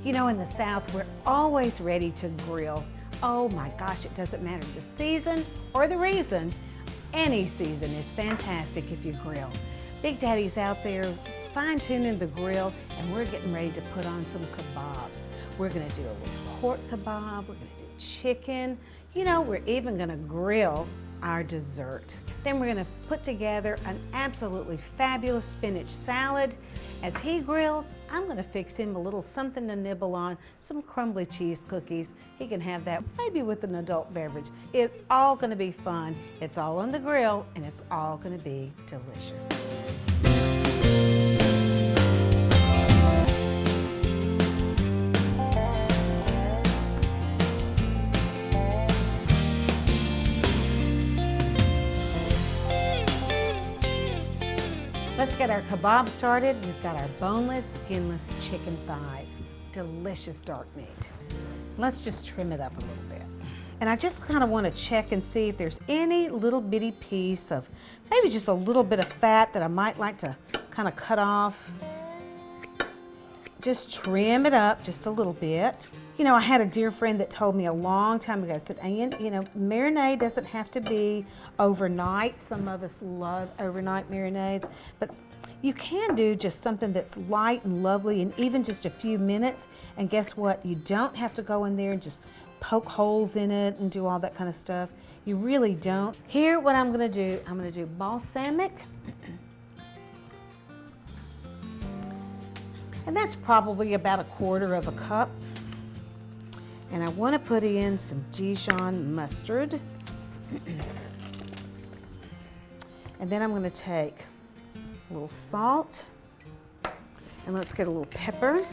You know, in the South, we're always ready to grill. Oh my gosh, it doesn't matter the season or the reason. Any season is fantastic if you grill. Big Daddy's out there fine-tuning the grill, and we're getting ready to put on some kebabs. We're gonna do a little pork kebab, we're gonna do chicken. You know, we're even gonna grill our dessert. Then we're gonna put together an absolutely fabulous spinach salad. As he grills, I'm gonna fix him a little something to nibble on, some crumbly cheese cookies. He can have that maybe with an adult beverage. It's all gonna be fun. It's all on the grill, and it's all gonna be delicious. Let's get our kebab started. We've got our boneless, skinless chicken thighs. Delicious dark meat. Let's just trim it up a little bit. And I just kind of want to check and see if there's any little bitty piece of maybe just a little bit of fat that I might like to kind of cut off. Just trim it up just a little bit. You know, I had a dear friend that told me a long time ago, said, Ann, you know, marinade doesn't have to be overnight. Some of us love overnight marinades, but you can do just something that's light and lovely and even just a few minutes. And guess what? You don't have to go in there and just poke holes in it and do all that kind of stuff. You really don't. Here, what I'm gonna do, I'm gonna do balsamic. And that's probably about 1/4 cup. And I want to put in some Dijon mustard. And then I'm going to take a little salt. And let's get a little pepper.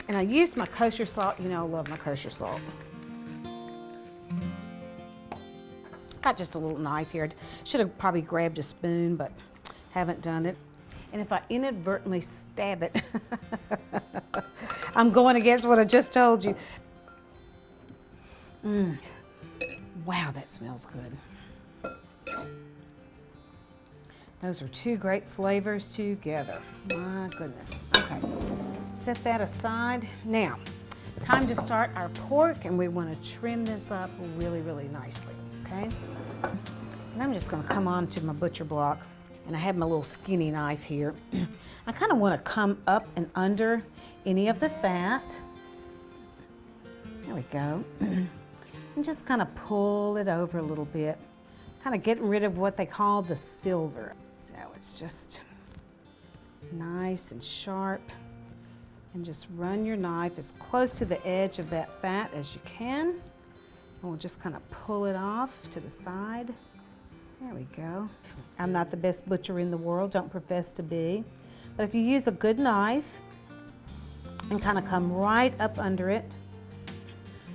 And I used my kosher salt. You know, I love my kosher salt. Got just a little knife here. Should have probably grabbed a spoon, but haven't done it. And if I inadvertently stab it, I'm going against what I just told you. Wow, that smells good. Those are two great flavors together. My goodness. Okay, set that aside. Now, time to start our pork, and we want to trim this up really, really nicely, okay? And I'm just going to come on to my butcher block, and I have my little skinny knife here. I kind of want to come up and under any of the fat. There we go. And just kind of pull it over a little bit, kind of getting rid of what they call the silver. So it's just nice and sharp, and just run your knife as close to the edge of that fat as you can. And we'll just kind of pull it off to the side. There we go. I'm not the best butcher in the world, don't profess to be, but if you use a good knife and kind of come right up under it,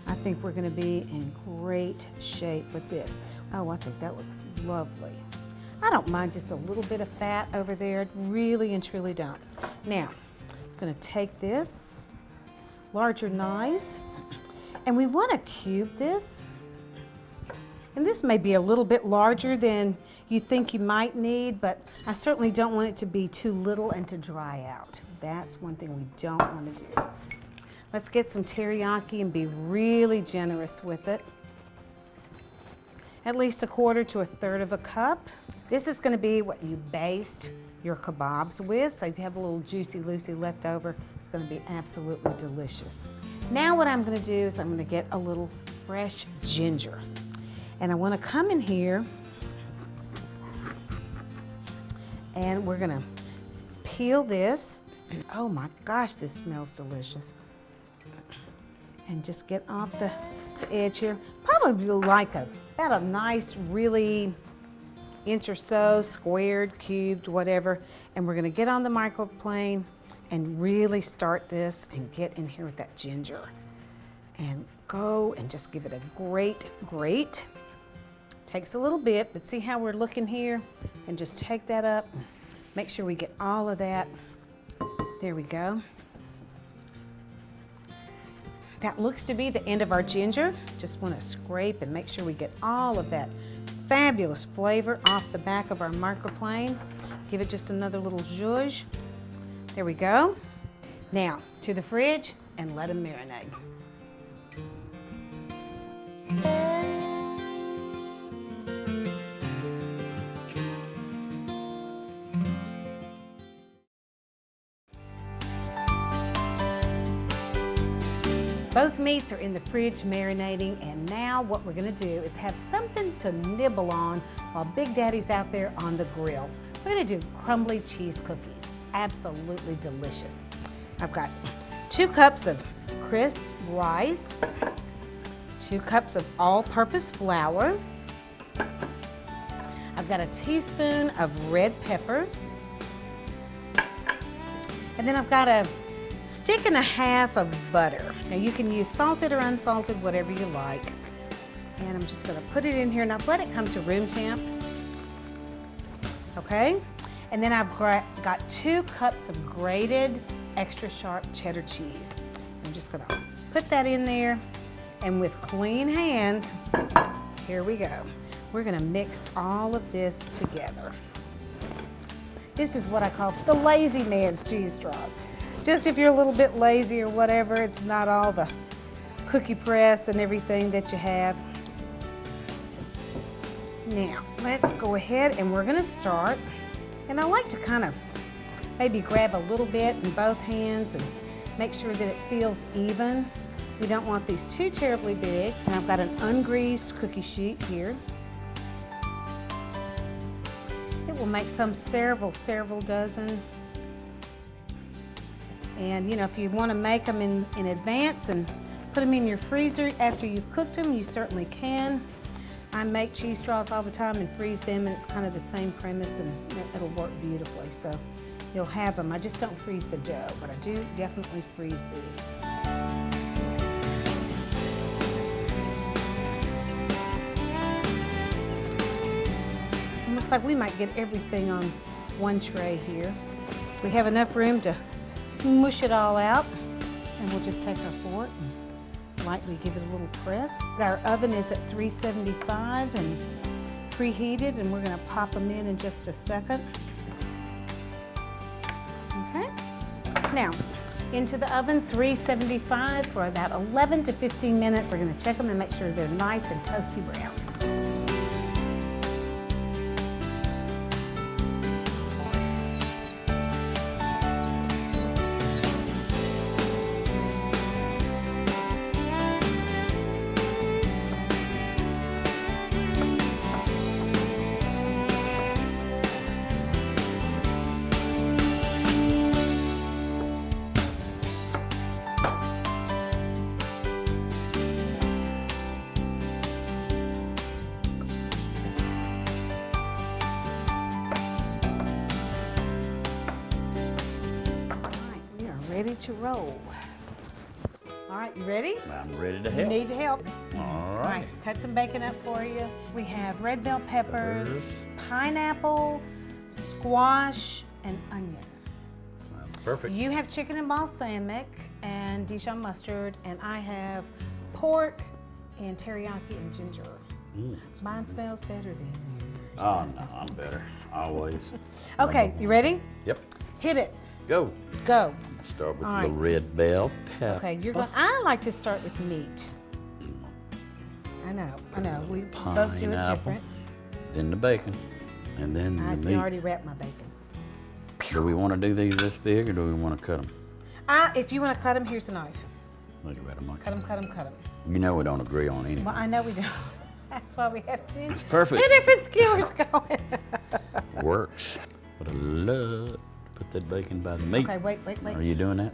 I think we're going to be in great shape with this. Oh, I think that looks lovely. I don't mind just a little bit of fat over there, really and truly don't. Now, I'm going to take this larger knife, and we want to cube this. And this may be a little bit larger than you think you might need, but I certainly don't want it to be too little and to dry out. That's one thing we don't want to do. Let's get some teriyaki and be really generous with it. At least 1/4 to 1/3 cup. This is going to be what you baste your kebabs with, so if you have a little juicy loosey left over, it's going to be absolutely delicious. Now what I'm going to do is I'm going to get a little fresh ginger. And I want to come in here, and we're going to peel this. Oh my gosh, this smells delicious. And just get off the edge here. Probably like about a nice, really inch or so, squared, cubed, whatever. And we're gonna get on the microplane and really start this and get in here with that ginger. And go and just give it a great grate. Takes a little bit, but see how we're looking here? And just take that up. Make sure we get all of that. There we go. That looks to be the end of our ginger. Just want to scrape and make sure we get all of that fabulous flavor off the back of our microplane. Give it just another little zhuzh. There we go. Now, to the fridge, and let them marinate. Both meats are in the fridge marinating, and now what we're gonna do is have something to nibble on while Big Daddy's out there on the grill. We're gonna do crumbly cheese cookies. Absolutely delicious. I've got 2 cups of crisp rice, 2 cups of all-purpose flour. I've got a teaspoon of red pepper. And then I've got a stick and a half of butter. Now you can use salted or unsalted, whatever you like. And I'm just gonna put it in here. Now let it come to room temp. Okay? And then I've got 2 cups of grated extra sharp cheddar cheese. I'm just gonna put that in there. And with clean hands, here we go. We're gonna mix all of this together. This is what I call the lazy man's cheese straws. Just if you're a little bit lazy or whatever, it's not all the cookie press and everything that you have. Now, let's go ahead and we're gonna start. And I like to kind of maybe grab a little bit in both hands and make sure that it feels even. We don't want these too terribly big. And I've got an ungreased cookie sheet here. It will make several dozen. And you know, if you want to make them in advance and put them in your freezer after you've cooked them, you certainly can. I make cheese straws all the time and freeze them, and it's kind of the same premise, and it'll work beautifully. So you'll have them. I just don't freeze the dough, but I do definitely freeze these. It looks like we might get everything on one tray here. We have enough room to smush it all out, and we'll just take our fork and lightly give it a little press. Our oven is at 375 and preheated, and we're going to pop them in just a second. Okay. Now, into the oven, 375 for about 11 to 15 minutes. We're going to check them and make sure they're nice and toasty brown. Ready to roll. All right, you ready? I'm ready to help. You need to help. All right. Cut some bacon up for you. We have red bell peppers, pineapple, squash, and onion. Sounds perfect. You have chicken and balsamic and Dijon mustard, and I have pork and teriyaki and ginger. Mine smells better than yours. Oh, no, I'm better. Always. Okay, you ready? Yep. Hit it. Go. Go. Start with All the right. red bell pepper. Okay, you're going. I like to start with meat. I know. We both do it different. Then the bacon, and then I the see, meat. I already wrapped my bacon. Do we want to do these this big, or do we want to cut them? If you want to cut them, here's a knife. Look at that, Mike. Cut them. You know we don't agree on anything. Well, I know we don't. That's why we have two perfect. different skewers going. Works. But I love to put that bacon by the meat. Okay, wait. Are you doing that?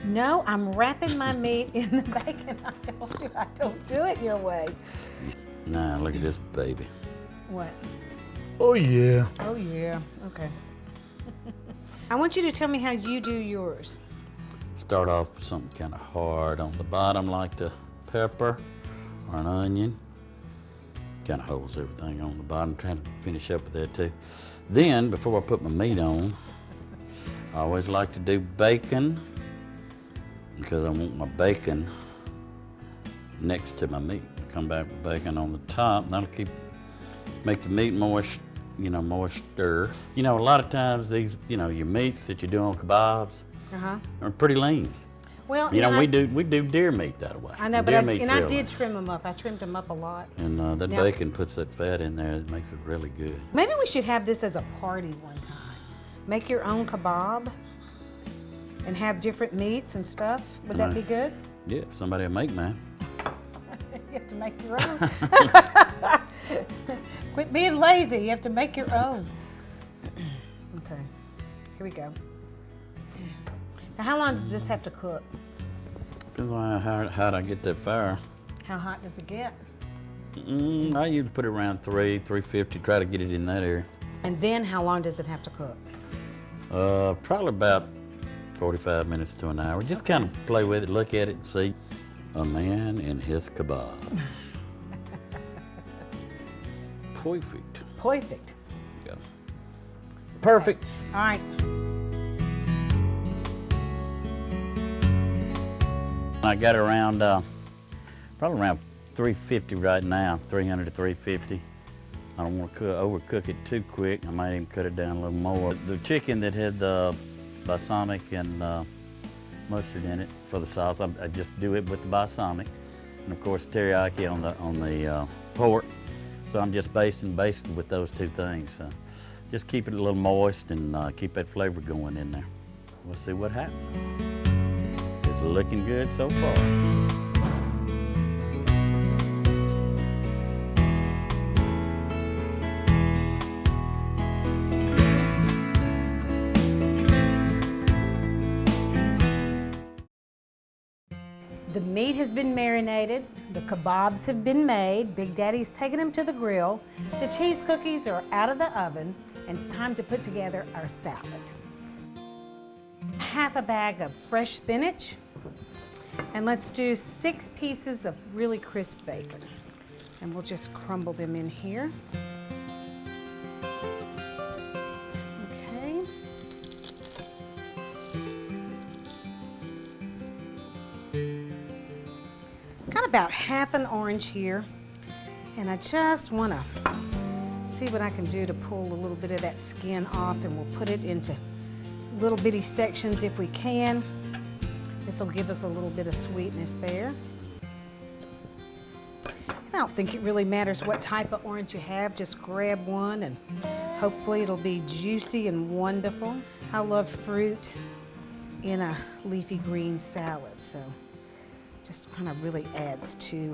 No, I'm wrapping my meat in the bacon. I don't do it your way. Now look at this baby. What? Oh yeah. Oh yeah. Okay. I want you to tell me how you do yours. Start off with something kind of hard on the bottom, like the pepper or an onion. Kind of holds everything on the bottom. Trying to finish up with that too. Then, before I put my meat on, I always like to do bacon because I want my bacon next to my meat. Come back with bacon on the top. That'll make the meat moist, moister. You know, a lot of times these, your meats that you do on kebabs are pretty lean. Well, You know, we do deer meat that way. I know, but deer I meat's did really- trim them up. I trimmed them up a lot. And that Now- bacon puts that fat in there. It makes it really good. Maybe we should have this as a party one time. Make your own kebab and have different meats and stuff. Would that be good? Yeah, if somebody will make mine. You have to make your own. Quit being lazy. You have to make your own. Okay, here we go. Now, how long does this have to cook? Depends on how hot I get that fire. How hot does it get? I usually put it around 350, try to get it in that area. And then how long does it have to cook? Probably about 45 minutes to an hour. Just kind of play with it, look at it and see. A man and his kebab. Perfect. Perfect. Yeah. Perfect. All right. I got it around, probably around 350 right now, 300 to 350. I don't want to overcook it too quick. I might even cut it down a little more. The chicken that had the balsamic and mustard in it for the sauce, I just do it with the balsamic, and of course teriyaki on the pork. So I'm just basting basically with those two things. Just keep it a little moist and keep that flavor going in there. We'll see what happens. It's looking good so far. The meat has been marinated, the kebabs have been made, Big Daddy's taken them to the grill, the cheese cookies are out of the oven, and it's time to put together our salad. Half a bag of fresh spinach, and let's do 6 pieces of really crisp bacon. And we'll just crumble them in here. Okay. Got about half an orange here, and I just want to see what I can do to pull a little bit of that skin off, and we'll put it into little bitty sections if we can. This will give us a little bit of sweetness there. I don't think it really matters what type of orange you have, just grab one and hopefully it'll be juicy and wonderful. I love fruit in a leafy green salad, so just kind of really adds to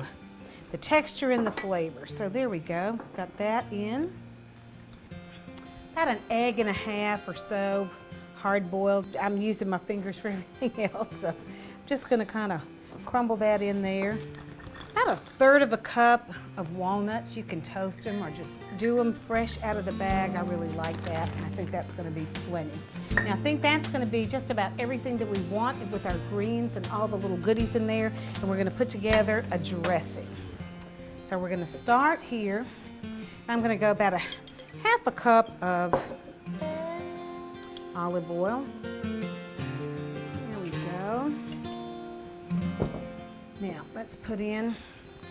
the texture and the flavor. So there we go, got that in. About an egg and a half or so, hard boiled. I'm using my fingers for everything else, so I'm just gonna kind of crumble that in there. About 1/3 of a cup of walnuts. You can toast them or just do them fresh out of the bag. I really like that, and I think that's gonna be plenty. Now I think that's gonna be just about everything that we want with our greens and all the little goodies in there, and we're gonna put together a dressing. So we're gonna start here. I'm gonna go about half a cup of olive oil. There we go. Now let's put in,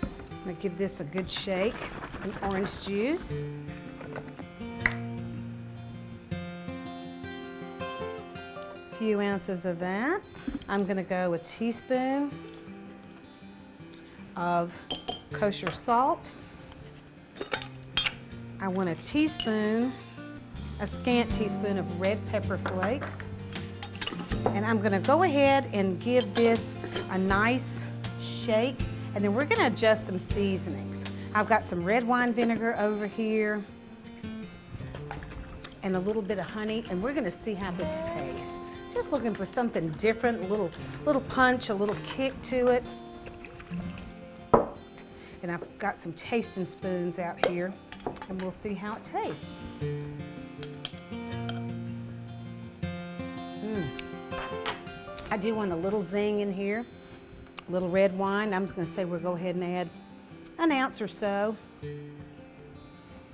I'm gonna give this a good shake, some orange juice. A few ounces of that. I'm gonna go a teaspoon of kosher salt. I want a scant teaspoon of red pepper flakes. And I'm gonna go ahead and give this a nice shake, and then we're gonna adjust some seasonings. I've got some red wine vinegar over here and a little bit of honey, and we're gonna see how this tastes. Just looking for something different, a little punch, a little kick to it. And I've got some tasting spoons out here, and we'll see how it tastes. I do want a little zing in here, a little red wine. I'm just gonna say we'll go ahead and add an ounce or so.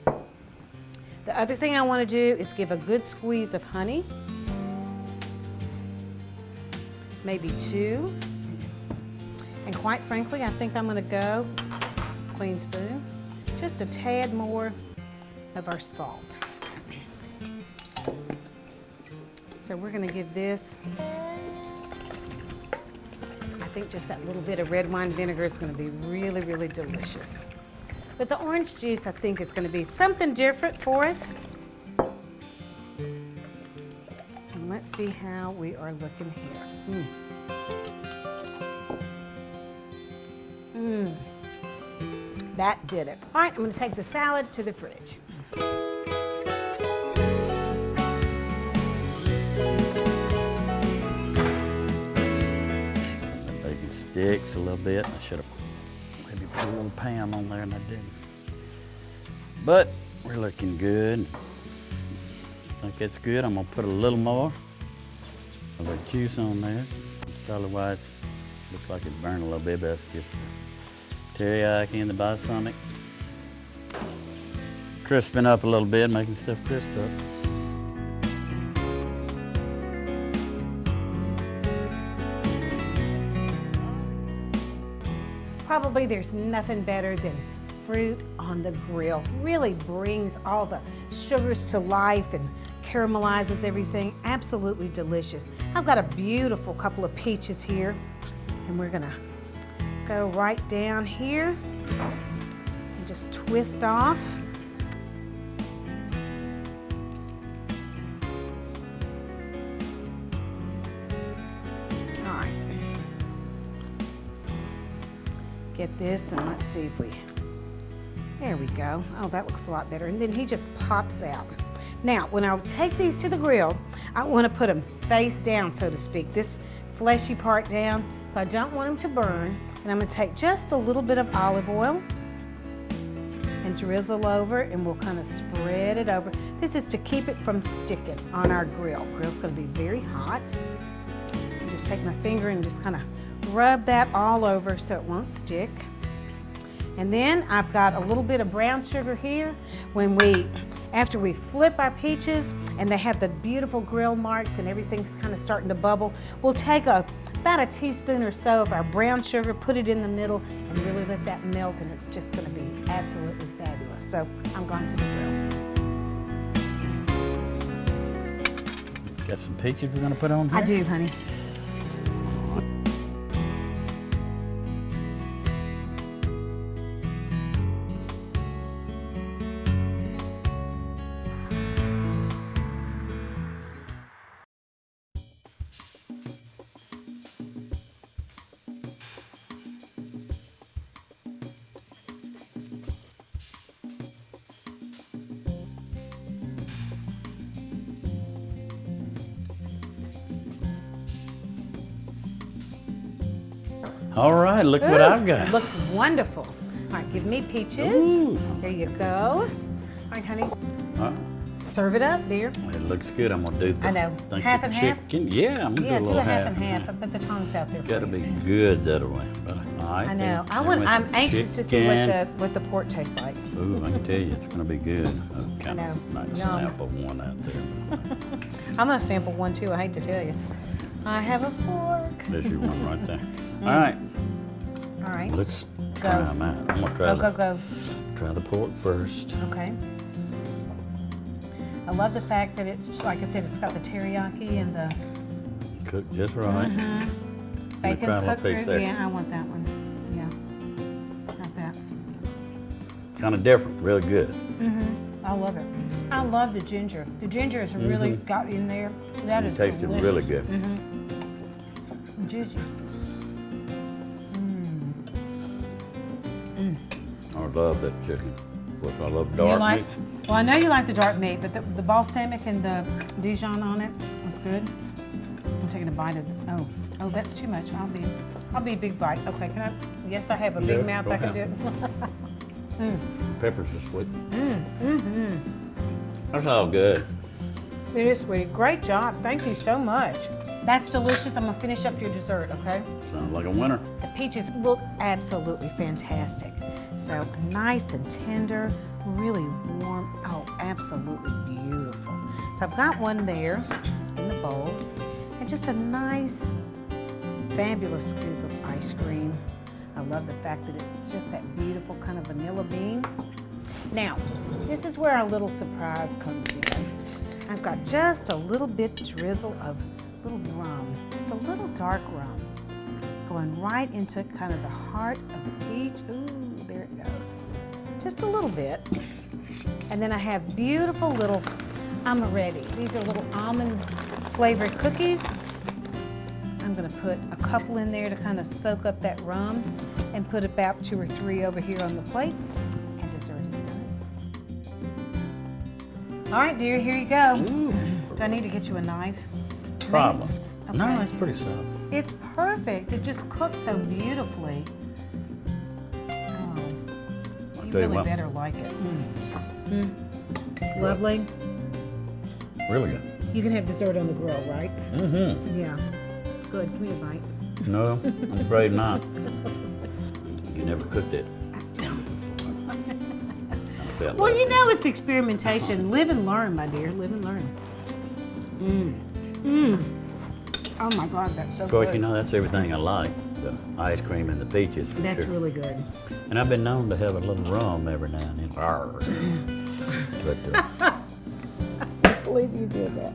The other thing I wanna do is give a good squeeze of honey, maybe 2. And quite frankly, I think I'm gonna go, clean spoon, just a tad more of our salt. So we're gonna give this think just that little bit of red wine vinegar is going to be really, really delicious. But the orange juice, I think, is going to be something different for us. And let's see how we are looking here. That did it. All right, I'm going to take the salad to the fridge. Bacon sticks a little bit. I should have maybe put a little Pam on there and I didn't. But we're looking good. I think it's good. I'm gonna put a little more of the juice on there. Probably why it looks like it's burned a little bit, but that's just the teriyaki and the balsamic. Crisping up a little bit, making stuff crisp up. Probably there's nothing better than fruit on the grill. Really brings all the sugars to life and caramelizes everything. Absolutely delicious. I've got a beautiful couple of peaches here, and we're gonna go right down here and just twist off. All right. Get this, and let's see if we, there we go. Oh, that looks a lot better. And then he just pops out. Now, when I take these to the grill, I want to put them face down, so to speak, this fleshy part down, so I don't want them to burn. And I'm going to take just a little bit of olive oil and drizzle over, and we'll kind of spread it over. This is to keep it from sticking on our grill. Grill's going to be very hot. I just take my finger and just kind of rub that all over so it won't stick. And then I've got a little bit of brown sugar here. After we flip our peaches and they have the beautiful grill marks and everything's kind of starting to bubble, we'll take about a teaspoon or so of our brown sugar, put it in the middle, and really let that melt, and it's just going to be absolutely fabulous. So I'm going to the grill. Got some peaches we're going to put on here? I do, honey. All right, look what I've got. It looks wonderful. All right, give me peaches. Ooh. There you go. All right, honey. All right. Serve it up, dear. It looks good. I'm gonna do the, I know. think Half the and half? chicken. Yeah, I'm gonna Yeah, do a do little a half and half. I put the tongs out there. Gotta for be you. good that way. All right. I know. then I'm with the anxious to see chicken. what the pork tastes like. Ooh, I can tell you, it's gonna be good. I kind know. of might Yum. sample one out there. I'm gonna sample one too. I hate to tell you. I have a fork. There's your one right there. All right, All right. let's try Go. them out. I'm gonna Go. try the pork first. Okay. I love the fact that it's, like I said, it's got the teriyaki and the Cooked just right. bacon's try a little cooked piece through. there. Yeah, I want that one. Yeah. How's that? Kind of different, really good. I love it. I love the ginger. The ginger has really got in there. That is It tasted delicious. really good. Juicy. I love that chicken. Of course, I love You dark like? meat. Well, I know you like the dark meat, but the balsamic and the Dijon on it was good. I'm taking a bite of. Oh, that's too much. I'll be a big bite. Okay, can I? Yes, I have a big Yeah, mouth. go I can do ahead. it. Peppers are sweet. That's all good. It is sweet. Great job. Thank you so much. That's delicious. I'm gonna finish up your dessert. Okay. Sounds like a winner. The peaches look absolutely fantastic. So nice and tender, really warm. Oh, absolutely beautiful. So I've got one there in the bowl, and just a nice, fabulous scoop of ice cream. I love the fact that it's just that beautiful kind of vanilla bean. Now, this is where our little surprise comes in. I've got just a little bit drizzle of little rum, just a little dark rum going right into kind of the heart of the peach. Ooh, there it goes. Just a little bit. And then I have beautiful little amaretti. These are little almond flavored cookies. I'm gonna put a couple in there to kind of soak up that rum and put about 2 or 3 over here on the plate. And dessert is done. All right, dear, here you go. Ooh. Do I need to get you a knife? Problem. Okay. No, it's pretty simple. It's perfect. It just cooks so beautifully. Oh, you tell you really what. better like it. Lovely. Really good. You can have dessert on the grill, right? Mm-hmm. Yeah. Good. Give me a bite. No, I'm afraid not. You never cooked it. Well, you know it's experimentation. Live and learn, my dear. Live and learn. Oh my God, that's so Of course, good. you know, that's everything I like. The ice cream and the peaches, for That's sure. really good. And I've been known to have a little rum every now and then. Arr. But I believe you did that.